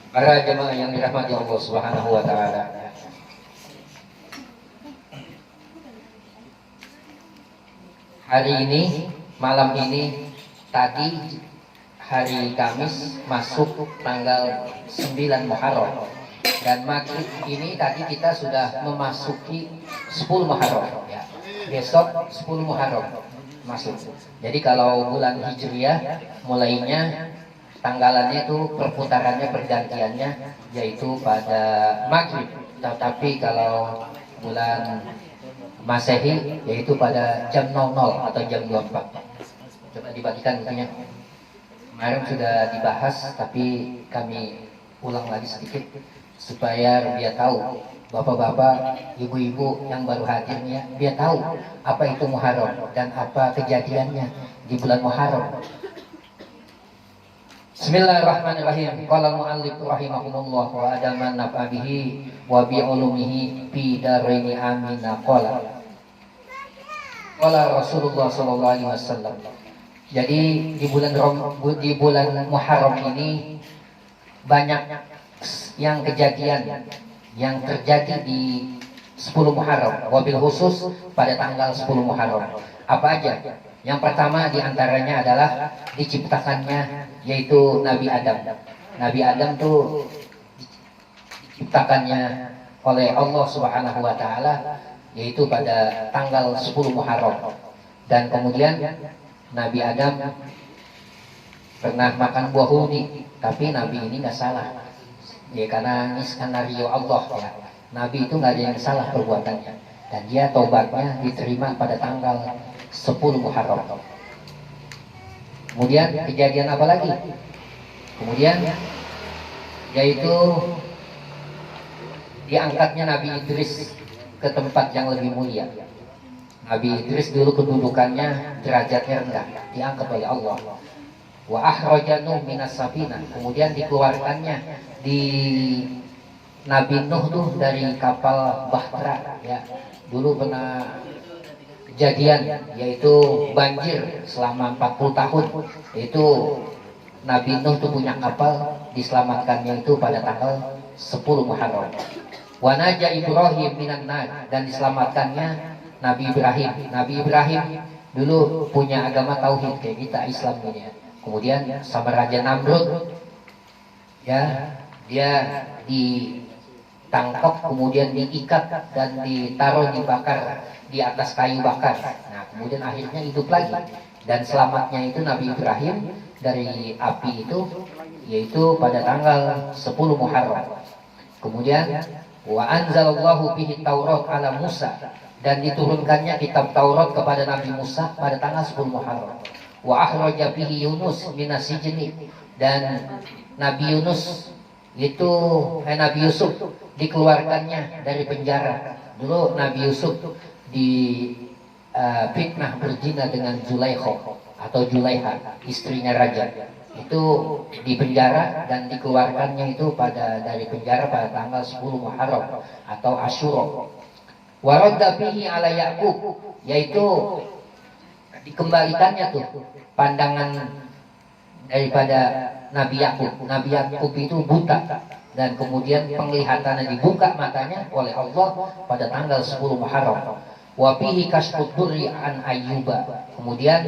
Para jemaah yang dirahmati Allah Subhanahu wa taala. Hari ini, malam ini, tadi hari Kamis masuk tanggal 9 Muharram. Dan maghrib ini tadi kita sudah memasuki 10 Muharram ya. Besok 10 Muharram masuk. Jadi kalau bulan Hijriah mulainya tanggalannya itu perputarannya pergantiannya yaitu pada maghrib, tetapi kalau bulan Masehi yaitu pada jam 00 atau jam 24. Coba dibagikan intinya. Kemarin sudah dibahas tapi kami ulang lagi sedikit supaya dia tahu, bapak-bapak, ibu-ibu yang baru hadirnya, dia tahu apa itu Muharram dan apa kejadiannya di bulan Muharram. Bismillahirrahmanirrahim. Qala al-mu'allif rahimahumullah wa adaman nafa bihi wa bi ulumihi fi daraini amin. Qala Rasulullah sallallahu alaihi wasallam. Jadi di bulan Muharram ini banyak yang kejadian yang terjadi di 10 Muharram, wabil khusus pada tanggal 10 Muharram. Apa aja? Yang pertama diantaranya adalah diciptakannya yaitu Nabi Adam. Nabi Adam tuh diciptakannya oleh Allah Subhanahu wa taala yaitu pada tanggal 10 Muharram. Dan kemudian Nabi Adam pernah makan buah huni, tapi Nabi ini nggak salah. Ya karena ini skenario Allah ya. Nabi itu nggak ada yang salah perbuatannya dan dia tobatnya diterima pada tanggal 10 Muharram. Kemudian kejadian apa lagi? Kemudian yaitu diangkatnya Nabi Idris ke tempat yang lebih mulia. Nabi Idris dulu kedudukannya derajatnya rendah, diangkat oleh Allah. Wa akhrajanu minas safinah, kemudian dikeluarkannya di Nabi Nuh tuh dari kapal Bahtera ya. Dulu pernah kejadian yaitu banjir selama 40 tahun. Itu Nabi Nuh tuh punya kapal, diselamatkannya itu pada tanggal 10 Muharram. Wa naja Ibrahim minan nar, dan diselamatkannya Nabi Ibrahim. Nabi Ibrahim dulu punya agama tauhid kayak kita Islam ini ya. Kemudian sama Raja Namrud ya, dia ditangkap kemudian diikat dan ditaruh dibakar di atas kayu bakar. Nah kemudian akhirnya hidup lagi dan selamatnya itu Nabi Ibrahim dari api itu yaitu pada tanggal 10 Muharram. Kemudian wa anzalallahu bihi Taurat ala Musa, dan diturunkannya kitab Taurat kepada Nabi Musa pada tanggal 10 Muharram. Wa akhraja bihi Yunus minas sijni, dan Nabi Yunus itu Nabi Yusuf dikeluarkannya dari penjara. Dulu Nabi Yusuf di fitnah berzina dengan Zulaikha atau Zulaiha, istrinya raja. Itu di penjara dan dikeluarkannya itu dari penjara pada tanggal 10 Muharram atau Asyura. Wa radda bihi ala Yaqub, yaitu dikembalikannya tuh pandangan daripada Nabi Yakub. Nabi Yakub itu buta dan kemudian penglihatannya dibuka matanya oleh Allah pada tanggal 10 Muharram. Wa fihi kashfud durri an Ayyuba. Kemudian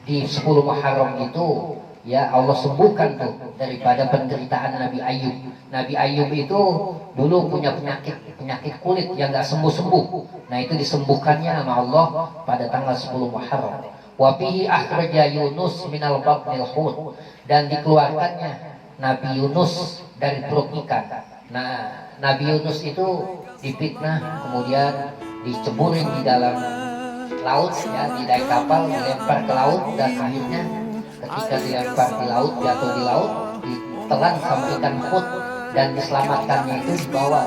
di 10 Muharram itu ya Allah sembuhkan tuh daripada penderitaan Nabi Ayyub. Nabi Ayyub itu dulu punya penyakit kulit yang nggak sembuh-sembuh. Nah itu disembuhkannya sama Allah pada tanggal 10 Muharram. Wa fihi akhraja Yunus minal batnil hut, dan dikeluarkannya Nabi Yunus dari perut ikan. Nah Nabi Yunus itu difitnah, kemudian diceburin di dalam laut ya, di dalam kapal, dilempar ke laut, dan akhirnya ketika dilempar di laut, jatuh di laut, ditelan sama ikan hut, dan diselamatkannya itu dibawa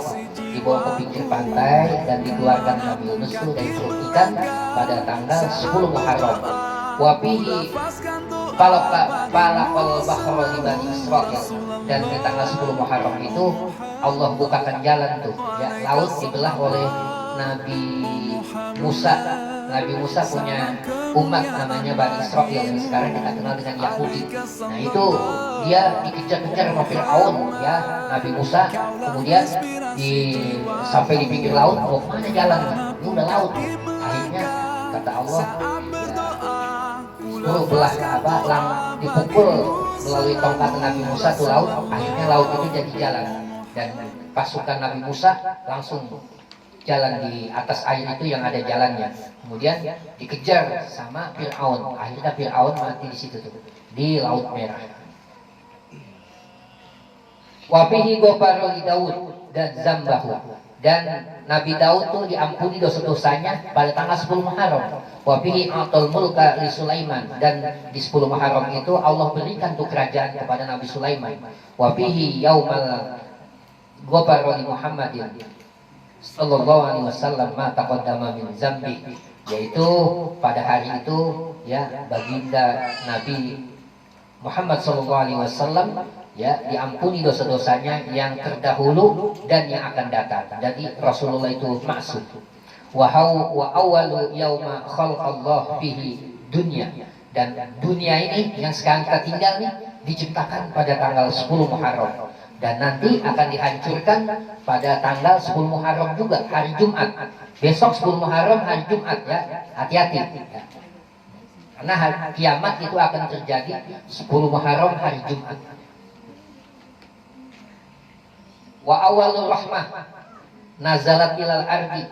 ke pinggir pantai dan dikeluarkan Nabi Yunus itu dari perut ikan pada tanggal 10 Muharram. Wa fihi falaqal bahra li Bani Israil, dan di tanggal 10 Muharram itu Allah bukakan jalan tuh ya, laut dibelah oleh Nabi Musa. Nabi Musa punya umat namanya Bani Israil yang sekarang kita kenal dengan Yahudi. Nah itu dia dikejar-kejar sama Fir'aun ya, Nabi Musa. Kemudian sampai di pinggir laut, mau kemana jalan? Ini udah laut. Akhirnya kata Allah ya, belah dipukul melalui tongkat Nabi Musa tuh laut. Akhirnya laut itu jadi jalan, dan pasukan Nabi Musa langsung jalan di atas air itu yang ada jalannya. Kemudian dikejar sama Fir'aun. Akhirnya Fir'aun mati di situ tuh, di Laut Merah. Wa fihi ghafara li Daud dan zambahu, dan Nabi Daud tuh diampuni dosa-dosanya pada tanggal 10 Muharram. Wa fihi atal mulka li Sulaiman, dan di 10 Muharram itu Allah berikan tuh kerajaan kepada Nabi Sulaiman. Wa fihi yaumal ghafara li Muhammadin sallallahu alaihi wasallam ma taqaddama min zambi, yaitu pada hari itu ya baginda Nabi Muhammad sallallahu alaihi wasallam ya diampuni dosa-dosanya yang terdahulu dan yang akan datang. Jadi Rasulullah itu maksud. Wa awwalu yauma khalaqallahu fihi dunya, dan dunia ini yang sekarang kita tinggal nih diciptakan pada tanggal 10 Muharram, dan nanti akan dihancurkan pada tanggal 10 Muharram juga, hari Jumat. Besok 10 Muharram hari Jumat ya, hati-hati ya. Karena hari kiamat itu akan terjadi 10 Muharram hari Jumat. Wa awalur rahmah nazalat ilal ardi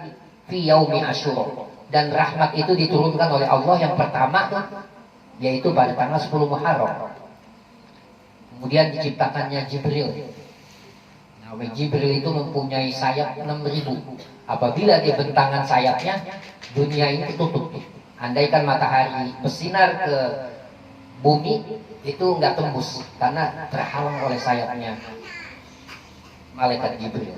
fi yaumi Asyura, dan rahmat itu diturunkan oleh Allah yang pertama yaitu pada tanggal 10 Muharram. Kemudian diciptakannya Jibril. Nah, Jibril itu mempunyai sayap 6.000. Apabila dia bentangan sayapnya, dunia ini tutup. Andaikan matahari bersinar ke bumi, itu nggak tembus karena terhalang oleh sayapnya malaikat Jibril.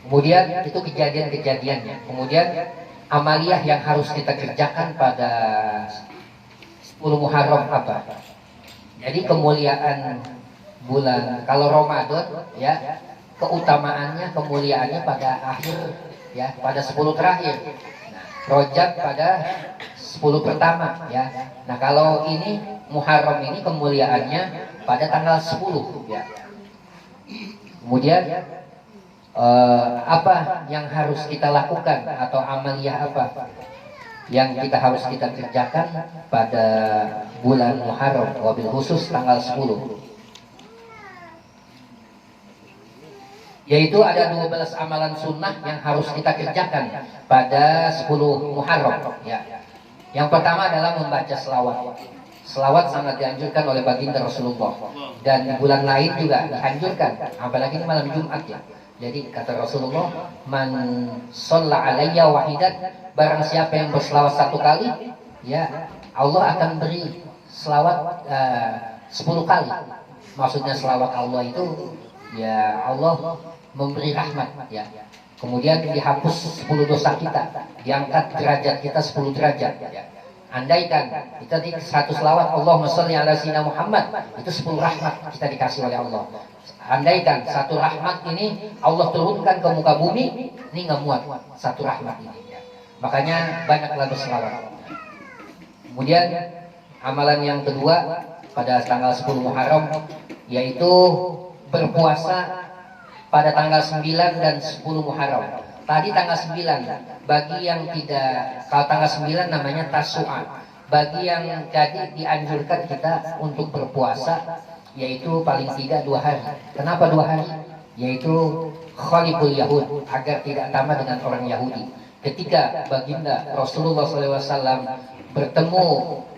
Kemudian itu kejadian-kejadiannya. Kemudian amaliyah yang harus kita kerjakan pada 10 Muharram apa? Jadi kemuliaan bulan, kalau Ramadan ya keutamaannya, kemuliaannya pada akhir ya, pada 10 terakhir. Nah, Rajab pada 10 pertama ya. Nah, kalau ini Muharram ini kemuliaannya pada tanggal 10 ya. Kemudian apa yang harus kita lakukan atau amaliyah apa yang harus kita kerjakan pada bulan Muharram, wabil khusus tanggal 10, yaitu ada 12 amalan sunnah yang harus kita kerjakan pada 10 Muharram ya. Yang pertama adalah membaca selawat. Selawat sangat dianjurkan oleh baginda Rasulullah, dan di bulan lain juga dianjurkan, apalagi ini malam Jumat ya. Jadi kata Rasulullah, man shalla alayya wahidan, barang siapa yang berselawat 1 kali, ya Allah akan beri selawat 10 kali. Maksudnya selawat Allah itu, ya Allah memberi rahmat ya. Kemudian dihapus 10 dosa kita, diangkat derajat kita 10 derajat ya. Andaikan kita di 1 selawat Allahumma sholli ala sayyidina Muhammad, itu 10 rahmat kita dikasih oleh Allah. Andaikan 1 rahmat ini Allah turunkan ke muka bumi, ini nggak muat 1 rahmat ini ya. Makanya banyaklah berselawat. Kemudian amalan yang kedua pada tanggal 10 Muharram, yaitu berpuasa pada tanggal 9 dan 10 Muharram. Tadi tanggal 9, bagi yang tidak, kalau tanggal 9 namanya Tasu'a. Bagi yang jadi dianjurkan kita untuk berpuasa, yaitu paling tidak 2 hari. Kenapa 2 hari? Yaitu Khaliful Yahud, agar tidak sama dengan orang Yahudi. Ketika baginda Rasulullah SAW bertemu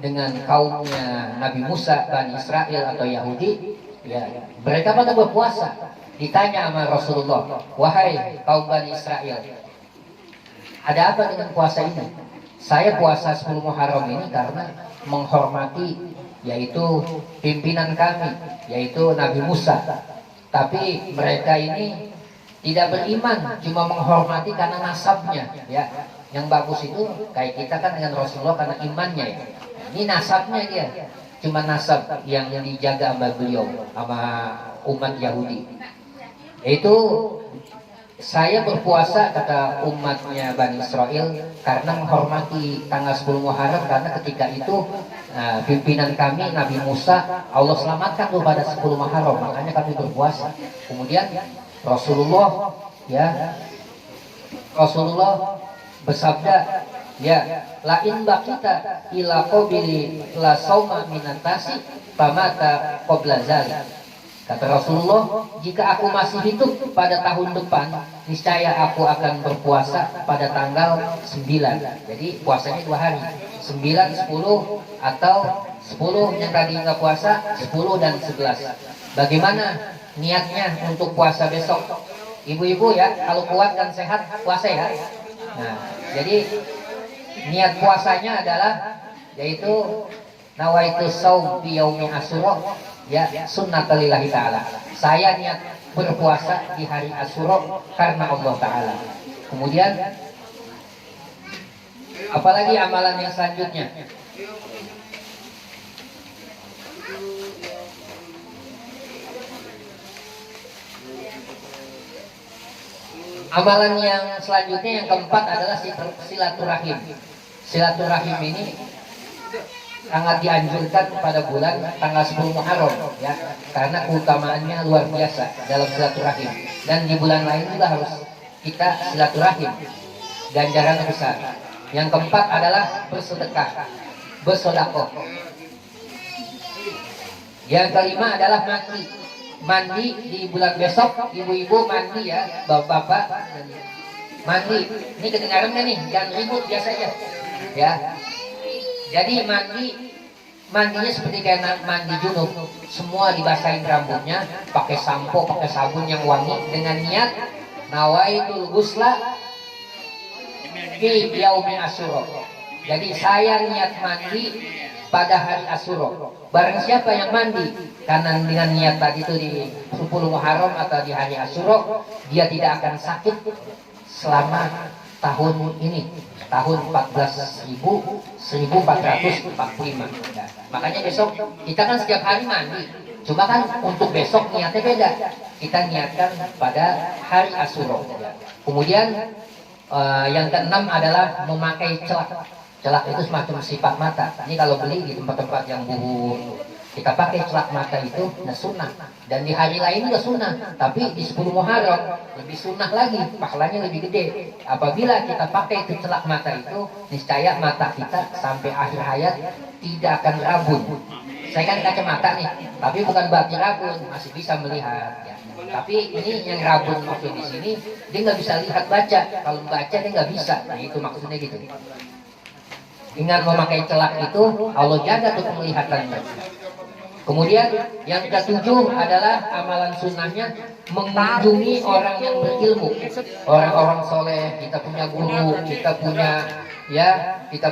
dengan kaumnya Nabi Musa, Bani Israel atau Yahudi, ya, mereka pada berpuasa. Ditanya sama Rasulullah, wahai kaum Bani Israel, ada apa dengan puasa ini? Saya puasa 10 Muharram ini karena menghormati yaitu pimpinan kami, yaitu Nabi Musa. Tapi mereka ini tidak beriman, cuma menghormati karena nasabnya, ya. Yang bagus itu kayak kita kan dengan Rasulullah karena imannya, ya. Ini nasabnya dia, cuma nasab yang dijaga sama beliau, sama umat Yahudi. Itu saya berpuasa, kata umatnya Bani Israel, karena menghormati tanggal 10 Muharram, karena ketika itu pimpinan kami Nabi Musa Allah selamatkan tuh pada 10 Muharram, makanya kami berpuasa. Kemudian Rasulullah, ya, Rasulullah bersabda, ya, lain bakita ila qabili la sauma minatasi pamata qabla zalik. Kata Rasulullah, jika aku masih hidup pada tahun depan, niscaya aku akan berpuasa pada tanggal 9. Jadi puasanya 2 hari, 9, 10, atau 10 yang tadi nggak puasa, 10 dan 11. Bagaimana niatnya untuk puasa besok? Ibu-ibu ya, kalau kuat dan sehat, puasa ya. Nah, jadi niat puasanya adalah yaitu nawaitu shaum fi yaumi asyura, ya, sunnatulillahi ta'ala. Saya niat berpuasa di hari Asyura karena Allah Ta'ala. Kemudian apalagi amalan yang selanjutnya? Amalan yang selanjutnya yang keempat adalah silaturahim. Silaturahim ini sangat dianjurkan pada bulan tanggal 10 Muharram, ya, karena keutamaannya luar biasa dalam silaturahim. Dan di bulan lain juga harus kita silaturahim, ganjaran besar. Yang keempat adalah bersedekah, bersedekah. Yang kelima adalah mandi. Mandi di bulan besok, ibu-ibu mandi ya, bapak-bapak mandi. Ini kedengaran nggak nih? Jangan ribut, biasa aja, ya. Jadi mandinya seperti kayak mandi junub, semua dibasahin rambutnya, pakai sampo, pakai sabun yang wangi, dengan niat nawaitul ghusla fi yaumi asyura. Jadi saya niat mandi pada hari Asyura. Barang siapa yang mandi karena dengan niat tadi itu di 10 Muharram atau di hari Asyura, dia tidak akan sakit selama tahun ini, tahun 1445. Ya. Makanya besok kita kan setiap hari mandi, cuma kan untuk besok niatnya beda. Kita niatkan pada hari Asyura. Ya. Kemudian yang keenam adalah memakai celak. Celak itu semacam sifat mata. Ini kalau beli di tempat-tempat yang buhur, kita pakai celak mata itu, nah sunnah. Dan di hari lain juga sunnah. Tapi di 10 Muharram lebih sunnah lagi, pahalanya lebih gede. Apabila kita pakai itu celak mata itu, niscaya mata kita sampai akhir hayat tidak akan rabun. Saya kan kacamata nih, tapi bukan berarti rabun, masih bisa melihat. Ya. Tapi ini yang rabun maksud di sini, dia nggak bisa lihat baca. Kalau baca dia nggak bisa. Nah itu maksudnya gitu. Ingat, memakai celak itu Allah jaga tuh penglihatannya. Kemudian yang ketujuh adalah amalan sunnahnya mengunjungi orang yang berilmu, orang-orang soleh. Kita punya guru, kita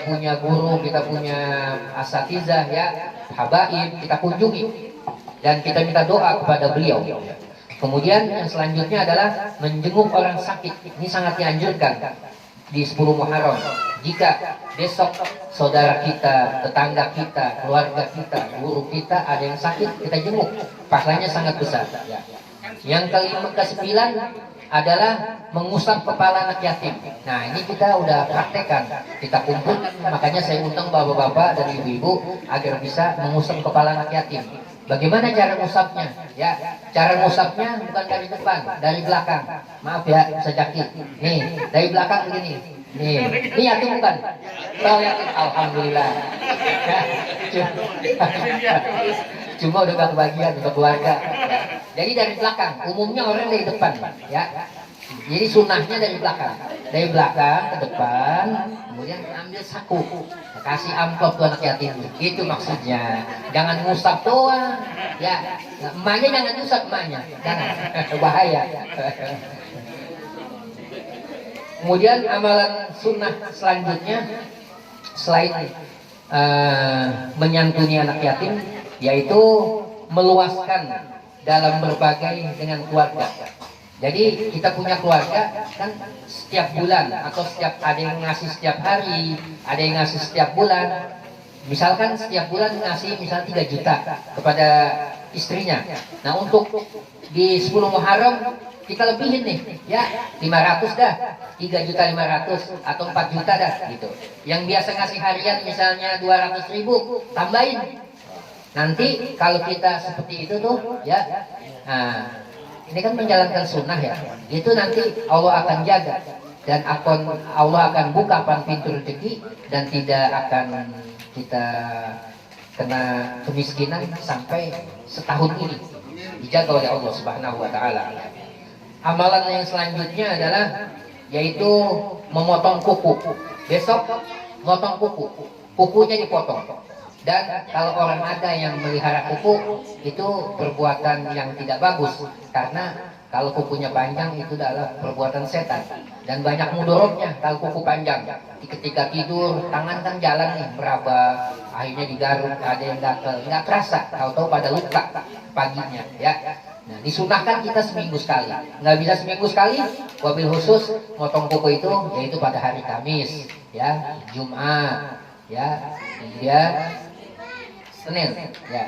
punya guru, kita punya asatizah, ya, habaib, kita kunjungi dan kita minta doa kepada beliau. Kemudian yang selanjutnya adalah menjenguk orang sakit. Ini sangat dianjurkan di 10 Muharram. Jika besok saudara kita, tetangga kita, keluarga kita, guru kita ada yang sakit, kita jenguk, pahalanya sangat besar. Ya. Yang kelima kesembilan adalah mengusap kepala anak yatim. Nah ini kita udah praktekkan, kita kumpulkan, makanya saya undang bapak-bapak dan ibu-ibu agar bisa mengusap kepala anak yatim. Bagaimana cara ngusapnya? Ya, cara ngusapnya bukan dari depan, dari belakang. Maaf ya, sejaki. Nih, dari belakang begini. Nih, ini yatim bukan? Tahu yatim? Alhamdulillah. Cuma udah gak kebagian untuk keluarga. Jadi dari belakang, umumnya orang dari depan, ya. Jadi sunnahnya dari belakang ke depan, kemudian ambil saku, kasih amplop tuh anak yatim. Itu maksudnya. Jangan ngusap doang, ya. Emaknya jangan ngusap emaknya, jangan. Bahaya. Kemudian amalan sunnah selanjutnya selain menyantuni anak yatim, yaitu meluaskan dalam berbagai dengan keluarga. Jadi kita punya keluarga kan setiap bulan atau setiap, ada yang ngasih setiap hari, ada yang ngasih setiap bulan. Misalkan setiap bulan ngasih misal 3 juta kepada istrinya. Nah untuk di 10 Muharram kita lebihin nih, ya 500 dah, 3.500.000 atau 4 juta dah gitu. Yang biasa ngasih harian misalnya 200.000, tambahin. Nanti kalau kita seperti itu tuh, ya, nah, ini kan menjalankan sunnah ya. Itu nanti Allah akan jaga dan Allah akan buka pintu rezeki dan tidak akan kita kena kemiskinan sampai setahun ini. Dijaga oleh Allah Subhanahu wa taala. Amalan yang selanjutnya adalah yaitu memotong kuku. Besok motong kuku. Kukunya dipotong. Dan kalau orang ada yang melihara kuku, itu perbuatan yang tidak bagus. Karena kalau kukunya panjang itu adalah perbuatan setan. Dan banyak mudorotnya kalau kuku panjang. Ketika tidur, tangan kan jalan nih, meraba, akhirnya digaruk, ada yang gatel. Nggak terasa, tahu-tahu pada luka paginya. Ya. Nah, disunahkan kita seminggu sekali. Nggak bisa seminggu sekali, wabil khusus motong kuku itu, yaitu pada hari Kamis, ya, Jumat, ya, kemudian Senin, ya.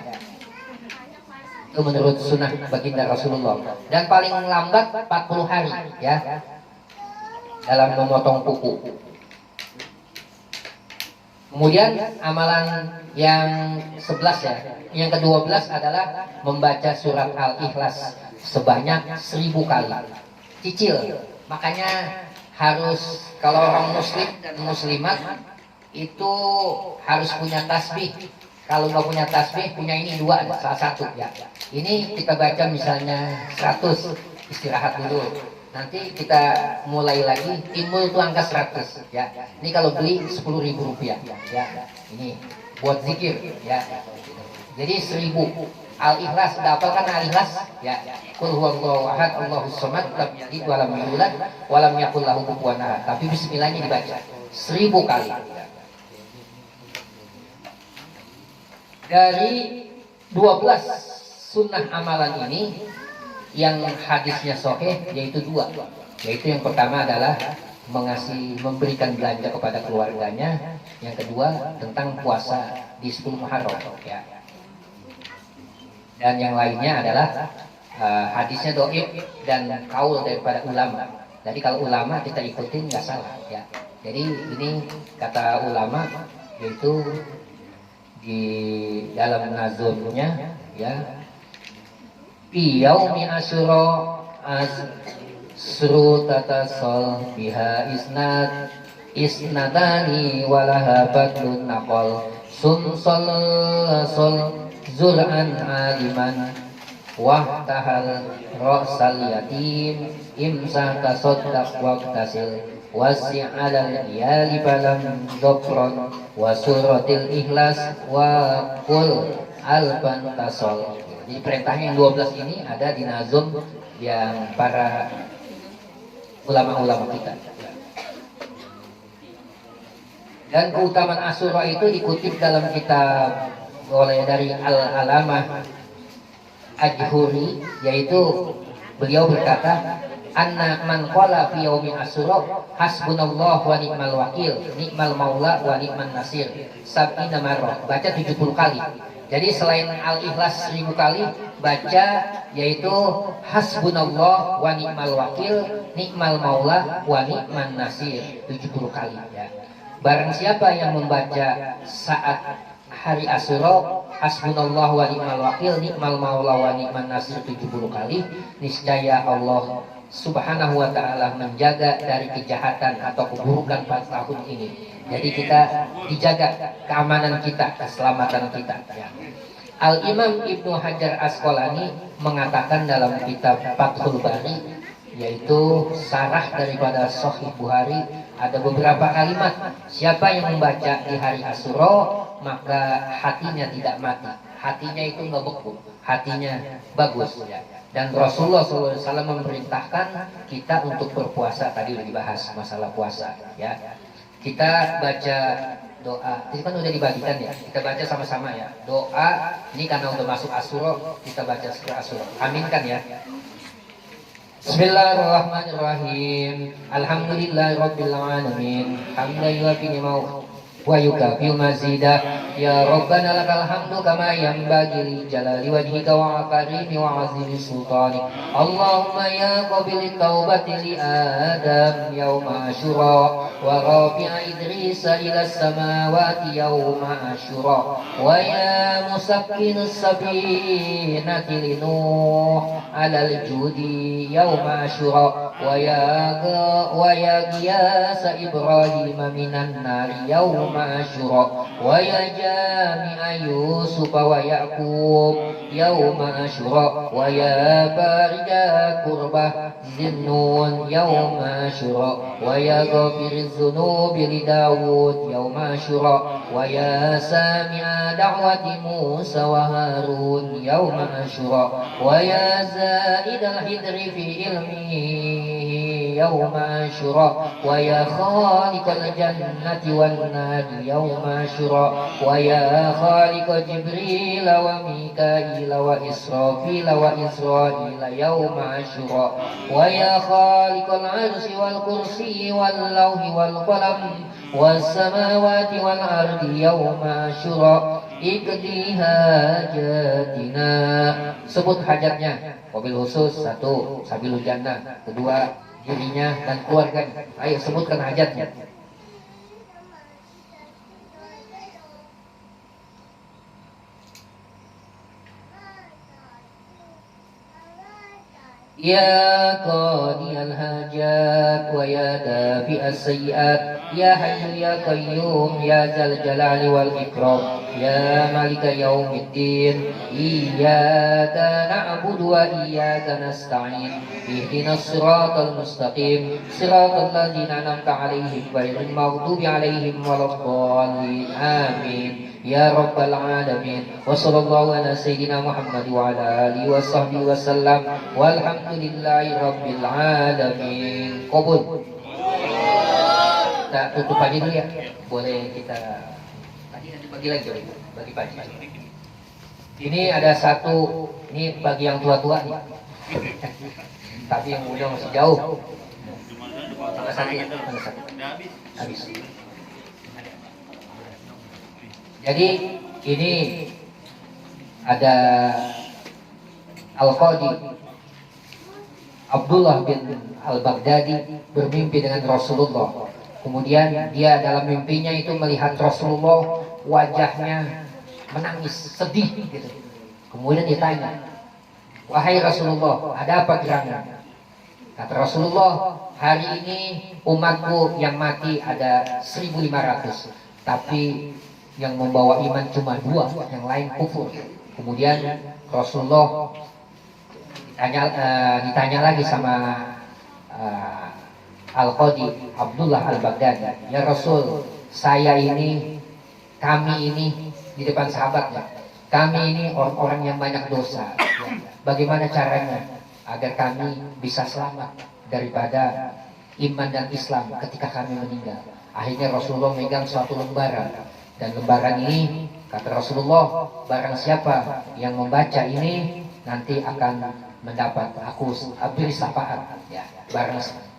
Itu menurut sunnah baginda Rasulullah. Dan paling lambat 40 hari, ya, dalam memotong kuku. Kemudian amalan yang 11 ya, yang ke-12 adalah membaca surat Al-Ikhlas sebanyak 1000 kali. Cicil, makanya harus kalau orang muslim dan muslimat itu harus punya tasbih. Kalau nggak punya tasbih, punya ini 2, salah satu ya. Ini kita baca misalnya 100, istirahat dulu. Nanti kita mulai lagi, timbul tuh angka 100 ya. Ini kalau beli 10.000 rupiah ya. Ini buat zikir ya. Jadi 1000. Al-Ikhlas, udah hafal kan Al-Ikhlas? Ya. Qul huwallahu ahad, Allahus samad, lam yalid wa lam yulad wa lam yakul lahu kufuwan ahad. Tapi bismillahnya dibaca 1000 kali. Dari 12 sunnah amalan ini yang hadisnya sahih yaitu 2. Yaitu yang pertama adalah memberikan belanja kepada keluarganya. Yang kedua tentang puasa di 10 Muharram ya. Dan yang lainnya adalah hadisnya dhaif dan kaul daripada ulama. Jadi kalau ulama kita ikutin nggak salah ya. Jadi ini kata ulama yaitu di dalam nazumnya ya, fi yaumi asyura asru tatasol biha isnadani walaha badlun naqol sun sol zur'an aliman wahtahal ra'sal yatim imsah tasaddaq waqtasil wasi'alal iyali balam dhokron wa suratil ikhlas wa qul alban tasol. Jadi perintahnya yang 12 ini ada di nazum yang para ulama-ulama kita. Dan keutamaan Asyura itu dikutip dalam kitab oleh dari Al-Alamah Ajhuri, yaitu beliau berkata, anna man qala fi yaumi asyura hasbunallah wa ni'mal wakil ni'mal maula wa ni'man nasir sab'ina marrah. Baca 70 kali. Jadi selain Al-Ikhlas 1000 kali, baca yaitu Hasbunallah wa ni'mal wakil, ni'mal maula wa ni'man nasir 70 kali ya. Barang siapa yang membaca saat hari Asyura Hasbunallah wa ni'mal wakil, ni'mal maula wa ni'man nasir 70 kali, niscaya Allah Subhanahu wa ta'ala menjaga dari kejahatan atau keburukan pada tahun ini. Jadi kita dijaga keamanan kita, keselamatan kita ya. Al-Imam Ibnu Hajar Asqalani mengatakan dalam kitab Fathul Bari, yaitu sarah daripada Sahih Bukhari, ada beberapa kalimat, siapa yang membaca di hari Asyura maka hatinya tidak mati, hatinya itu nggak beku, hatinya bagus ya. Dan Rasulullah SAW memerintahkan kita untuk berpuasa, tadi udah dibahas masalah puasa ya. Kita baca doa, ini kan udah dibagikan ya, kita baca sama-sama ya. Doa ini karena udah masuk Asyura, kita baca segera Asyura. Aminkan ya. Bismillahirrahmanirrahim. Alhamdulillahirabbil alamin. Hamdan yuwafi ni'amahu wa yukafi mazidah. Ya Rabbana lakal hamdu kama yanbaghi li jalali wajhika wa karimi wa azimi sultanik. Allahumma ya qabil taubati li Adam yawma Asyura wa rafi'a Idrisa ila samawati yawma Asyura wa ya musakkin as-sabinati li Nuh alal judi yawma Asyura wa ya Giyasa Ibrahim minan nari yawma Asyura wa ya jami'a Yusuf wa Ya'qub yawma Asyura wa ya farija kurbah Zinnun yawma Asyura wa ya ghafiriz zunubi li Dawud yawma Asyura wa ya sami'a da'wati Musa wa Harun yawma Asyura wa ya zaidal hidri fi ilmihi yawma Asyura wa ya khaliqal jannati wan nari yawma Asyura wa ya khaliqa Jibril wa Mikail wa Israfil wa Israil yawma Asyura wa ya khaliqal arsy wal kursi wal lawhi wal qalam was samawati wal ardi yawma Asyura ikdi hajatina. Sebut hajatnya, mobil khusus satu, sabilul jannah, kedua dirinya dan keluarganya. Ayo sebutkan hajatnya. Ya qadiyal hajat wa ya dafi'as sayyi'at ya hayyu ya qayyum ya zal jalali wal ikram ya malika yaumiddin iyyaka na'budu wa iyyaka nasta'in ihdinas siratal mustaqim siratal ladzina an'amta 'alaihim ghairil maghdubi 'alaihim waladdallin amin ya rabbal alamin wa sallallahu ala sayyidina Muhammad wa ala alihi wa sahbihi wasallam walhamdulillahi rabbil alamin. Qabul. Kita tutup aja dulu ya. Boleh kita tadi nanti bagi lagi bagi pagi. Ini ada satu, ini bagi yang tua-tua nih. Tapi yang muda masih jauh. Mana satu? Habis. Jadi ini ada Al-Qadi Abdullah bin Al-Baghdadi bermimpi dengan Rasulullah. Kemudian dia dalam mimpinya itu melihat Rasulullah wajahnya menangis, sedih gitu. Kemudian ditanya, wahai Rasulullah, ada apa gerangan? Kata Rasulullah, hari ini umatku yang mati ada 1.500, tapi yang membawa iman cuma 2, yang lain kufur. Kemudian Rasulullah ditanya lagi sama Al-Qadi Abdullah Al-Baghdadi, ya Rasul, saya ini, kami ini di depan sahabatnya, kami ini orang-orang yang banyak dosa ya. Bagaimana caranya agar kami bisa selamat daripada iman dan Islam ketika kami meninggal? Akhirnya Rasulullah megang suatu lembaran, dan lembaran ini kata Rasulullah, barang siapa yang membaca ini nanti akan mendapat aku beri syafaat ya. Barang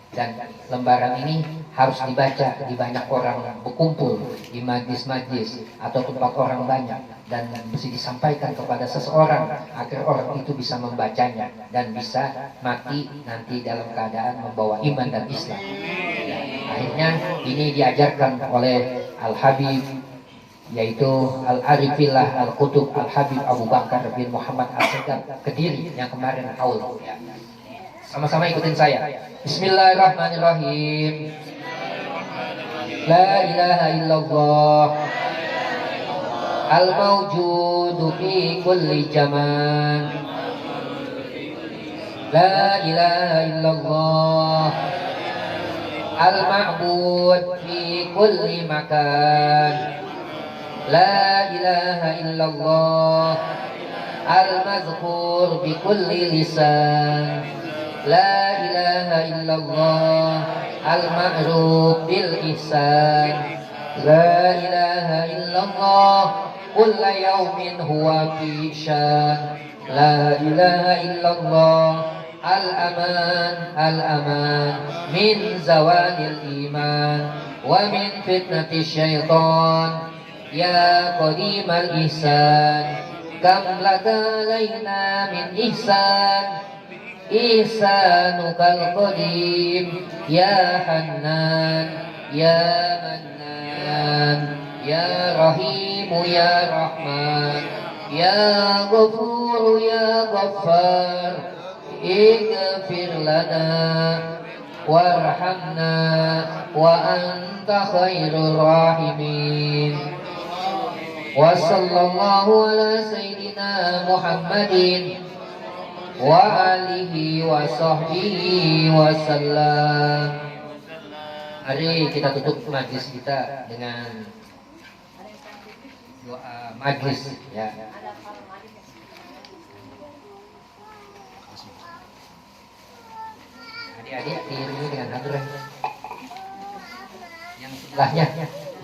Dan lembaran ini harus dibaca di banyak orang berkumpul, di majlis-majlis atau tempat orang banyak, dan mesti disampaikan kepada seseorang agar orang itu bisa membacanya dan bisa mati nanti dalam keadaan membawa iman dan Islam. Ya, akhirnya ini diajarkan oleh Al-Habib, yaitu Al-Arifillah Al-Qutub Al-Habib Abu Bakar bin Muhammad As-Segaf Kediri yang kemarin haul. Ya. Sama-sama ikutin saya. Bismillahirrahmanirrahim. La ilaha illallah al-mawjudu fi kulli zaman. La ilaha illallah al-ma'bud fi kulli makan. La ilaha illallah al-mazkur bi kulli lisan. La ilaha illallah al-ma'ruf bil ihsan. La ilaha illallah kulla yawmin huwa fi syan. La ilaha illallah al-aman min zawalil iman wa min fitnati syaitan. Ya qadimal ihsan kam laka laina min ihsan. Ihsanukal qadim ya Hannan ya Mannan ya Rahimu ya Rahman ya Ghafur ya Ghaffar. Ighfir lana warhamna wa anta khairur rahimin. Wa sallallahu ala sayyidina Muhammadin wa alihi wa sahbihi wa sallam. Mari kita tutup majlis kita dengan doa majlis, ya. Adik-adik diiringi dengan hadrah. Yang sebelahnya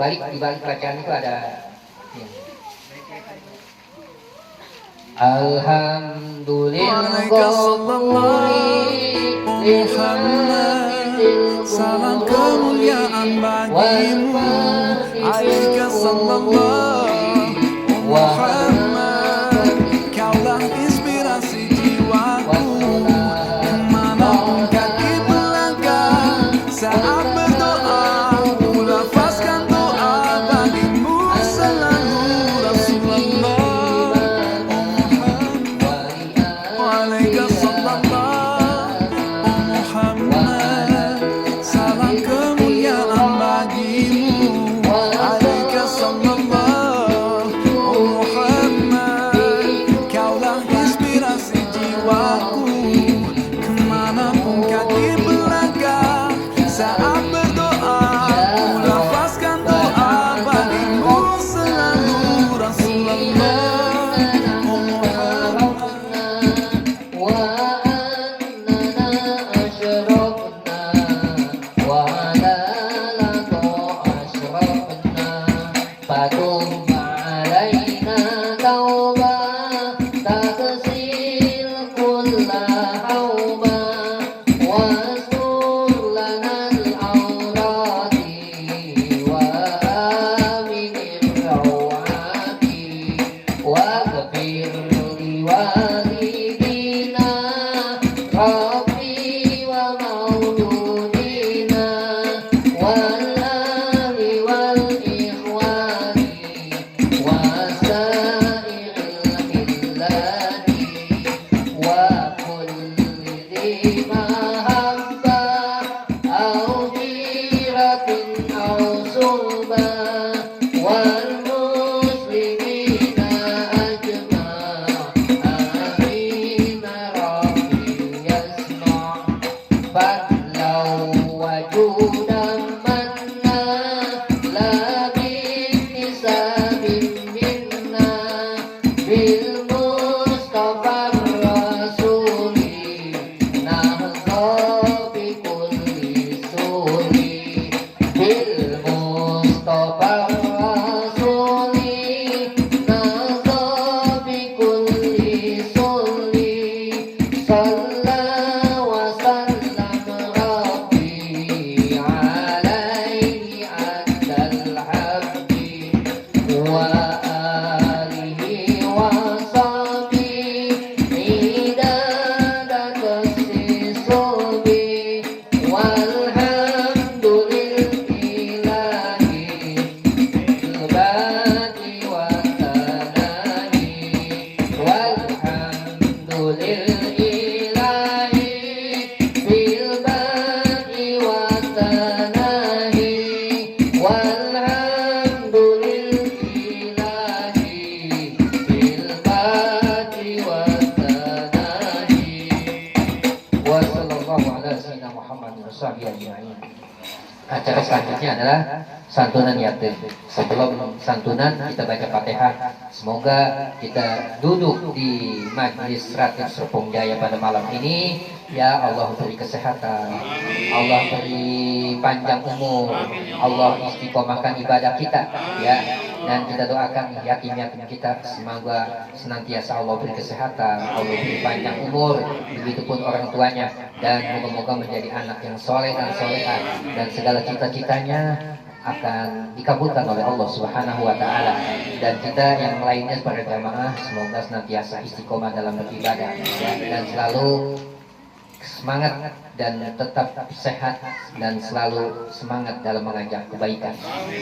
di balik bacaan itu ada ya. Alhamdulillah Muhammad, salam kemuliaan bagimu. Alaika sallallahu Muhammad, kaulah inspirasi jiwaku. Kemanapun kaki melangkah saat berdoa, kulafazkan doa bagimu selalu Rasulullah. Acara selanjutnya adalah santunan yatim. Sebelum santunan kita baca Fatihah. Semoga kita duduk di Majelis Ratib Serpong Jaya pada malam ini. Ya Allah beri kesehatan, Allah beri panjang umur, Allah istiqomahkan ibadah kita, ya. Dan kita doakan yatim-yatim kita semoga senantiasa Allah beri kesehatan, Allah beri panjang umur, begitupun orang tuanya, dan moga-moga menjadi anak yang soleh dan soleha, dan segala cita-citanya akan dikabulkan oleh Allah Subhanahu wa taala. Dan kita yang lainnya para jamaah semoga senantiasa istiqomah dalam beribadah, ya, dan selalu semangat dan tetap sehat dan selalu semangat dalam mengajak kebaikan.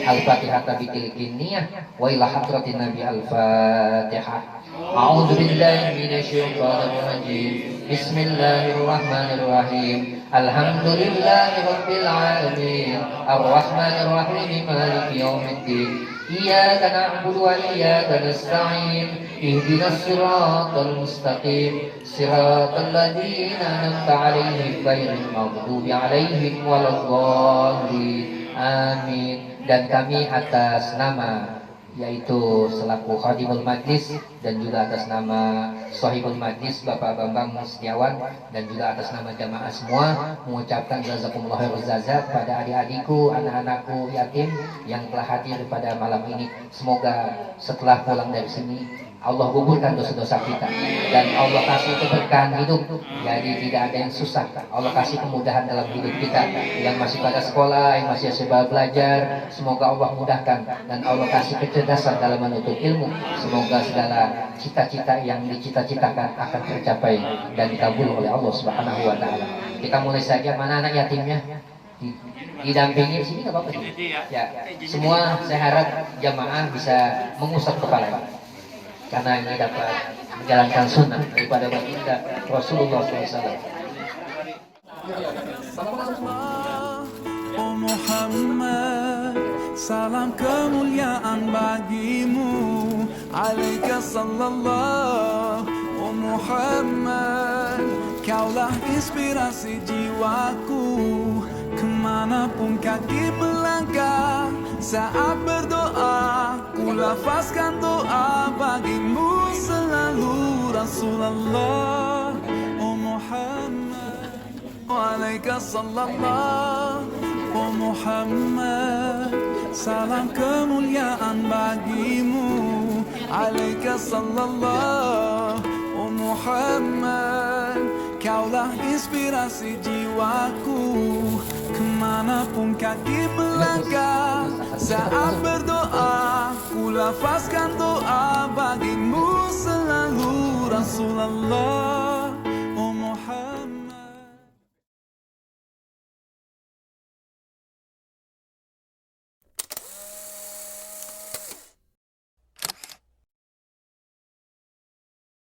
Al-Fatihah bitil kinniyah wa ila hadratin Nabi Al-Fatihah. A'udzu billahi minasyaitonir rajim. Bismillahirrahmanirrahim. Alhamdulillahi rabbil alamin. Arrahmanir rahim maliki yaumiddin. Iyyaka na'budu wa iyyaka nasta'in. Ihdinas siratal mustaqim. Siratal ladzina an'amta 'alaihim ghairil maghdubi 'alaihim waladdallin. Amin. Dan kami atas nama yaitu selaku Khadimul Majlis dan juga atas nama Shahibul Majlis Bapak Bambang Setiawan dan juga atas nama jamaah semua mengucapkan jazakumullah khairul jazaa pada adik-adikku, anak-anakku yatim yang telah hadir pada malam ini. Semoga setelah pulang dari sini Allah gugurkan dosa-dosa kita dan Allah kasih keberkahan hidup, jadi tidak ada yang susah. Allah kasih kemudahan dalam hidup kita, yang masih pada sekolah, yang masih sebagai belajar, semoga Allah mudahkan dan Allah kasih kecerdasan dalam menuntut ilmu. Semoga segala cita-cita yang dicita-citakan akan tercapai dan dikabul oleh Allah Subhanahu wa taala. Kita mulai saja. Mana anak yatimnya? Didampingi sini nggak apa-apa sih? Ya, semua saya harap jamaah bisa mengusap kepala, karena ini dapat menjalankan sunnah daripada baginda Rasulullah SAW. Oh Muhammad, salam kemuliaan bagimu. Alaika sallallahu. Oh Muhammad, kaulah inspirasi jiwaku. Kemanapun kaki melangkah, saat berdoa, ku lafazkan doa bagimu selalu Rasulullah. Oh Muhammad, alaika sallallahu. Oh Muhammad, salam kemuliaan bagimu. Alaika sallallahu. Oh Muhammad, kaulah inspirasi jiwaku. Kemanapun kaki melangkah, saat berdoa, ku lafazkan doa bagimu selalu Rasulullah.